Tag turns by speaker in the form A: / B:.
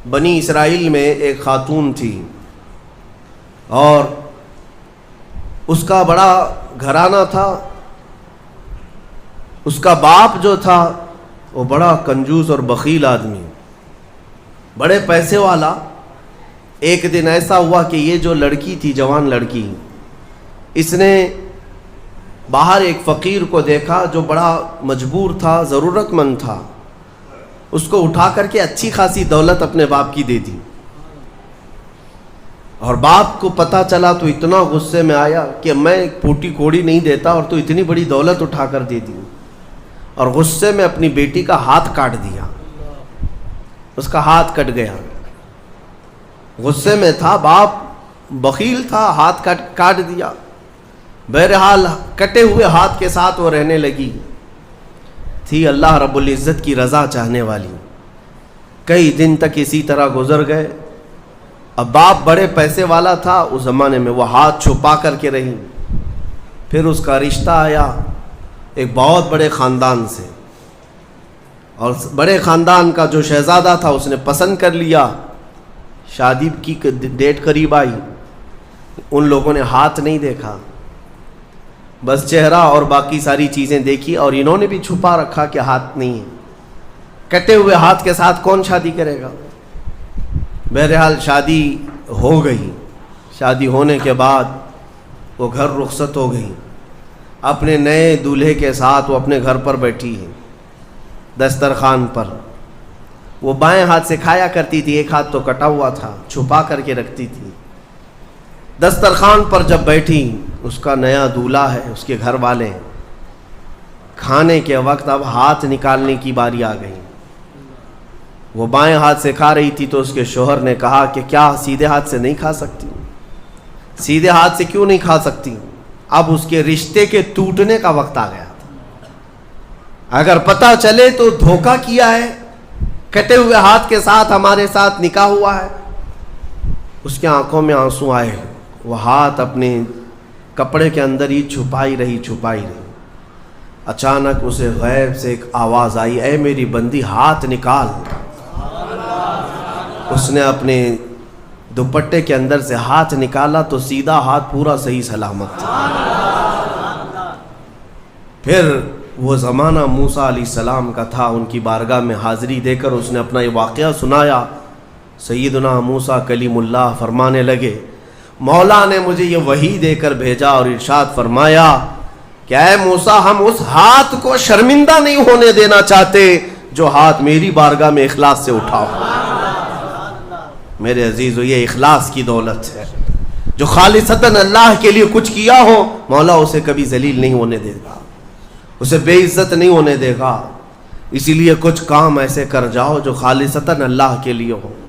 A: بنی اسرائیل میں ایک خاتون تھی اور اس کا بڑا گھرانہ تھا. اس کا باپ جو تھا وہ بڑا کنجوس اور بخیل آدمی, بڑے پیسے والا. ایک دن ایسا ہوا کہ یہ جو لڑکی تھی, جوان لڑکی, اس نے باہر ایک فقیر کو دیکھا جو بڑا مجبور تھا, ضرورت مند تھا. اس کو اٹھا کر کے اچھی خاصی دولت اپنے باپ کی دے دی. اور باپ کو پتہ چلا تو اتنا غصے میں آیا کہ میں ایک پھوٹی کوڑی نہیں دیتا اور تو اتنی بڑی دولت اٹھا کر دے دی. اور غصے میں اپنی بیٹی کا ہاتھ کاٹ دیا. اس کا ہاتھ کٹ گیا. غصے میں تھا باپ, بخیل تھا, ہاتھ کاٹ دیا. بہرحال کٹے ہوئے ہاتھ کے ساتھ وہ رہنے لگی. تھی اللہ رب العزت کی رضا چاہنے والی. کئی دن تک اسی طرح گزر گئے. اب باپ بڑے پیسے والا تھا اس زمانے میں, وہ ہاتھ چھپا کر کے رہی. پھر اس کا رشتہ آیا ایک بہت بڑے خاندان سے, اور بڑے خاندان کا جو شہزادہ تھا اس نے پسند کر لیا. شادی کی ڈیٹ قریب آئی, ان لوگوں نے ہاتھ نہیں دیکھا, بس چہرہ اور باقی ساری چیزیں دیکھی, اور انہوں نے بھی چھپا رکھا کہ ہاتھ نہیں ہے. کٹے ہوئے ہاتھ کے ساتھ کون شادی کرے گا؟ بہرحال شادی ہو گئی. شادی ہونے کے بعد وہ گھر رخصت ہو گئی. اپنے نئے دولہے کے ساتھ وہ اپنے گھر پر بیٹھی ہے دسترخوان پر. وہ بائیں ہاتھ سے کھایا کرتی تھی, ایک ہاتھ تو کٹا ہوا تھا, چھپا کر کے رکھتی تھی. دسترخوان پر جب بیٹھی, اس کا نیا دولہا ہے, اس کے گھر والے, کھانے کے وقت اب ہاتھ نکالنے کی باری آ گئی. وہ بائیں ہاتھ سے کھا رہی تھی تو اس کے شوہر نے کہا کہ کیا سیدھے ہاتھ سے نہیں کھا سکتی؟ سیدھے ہاتھ سے کیوں نہیں کھا سکتی؟ اب اس کے رشتے کے ٹوٹنے کا وقت آ گیا تھا. اگر پتہ چلے تو دھوکہ کیا ہے, کٹے ہوئے ہاتھ کے ساتھ ہمارے ساتھ نکاح ہوا ہے. اس کے آنکھوں میں آنسو آئے. وہ ہاتھ اپنے کپڑے کے اندر ہی چھپائی رہی. اچانک اسے غیب سے ایک آواز آئی, اے میری بندی ہاتھ نکال. اس نے اپنے دوپٹے کے اندر سے ہاتھ نکالا تو سیدھا ہاتھ پورا صحیح سلامت تھا. پھر وہ زمانہ موسیٰ علیہ السلام کا تھا. ان کی بارگاہ میں حاضری دے کر اس نے اپنا یہ واقعہ سنایا. سیدنا موسیٰ کلیم اللہ فرمانے لگے, مولا نے مجھے یہ وحی دے کر بھیجا اور ارشاد فرمایا کہ اے موسیٰ, ہم اس ہاتھ کو شرمندہ نہیں ہونے دینا چاہتے جو ہاتھ میری بارگاہ میں اخلاص سے اٹھاؤ. میرے عزیزو, یہ اخلاص کی دولت ہے. جو خالصتاً اللہ کے لیے کچھ کیا ہو, مولا اسے کبھی ذلیل نہیں ہونے دے گا, اسے بے عزت نہیں ہونے دے گا. اسی لیے کچھ کام ایسے کر جاؤ جو خالصتاً اللہ کے لیے ہو.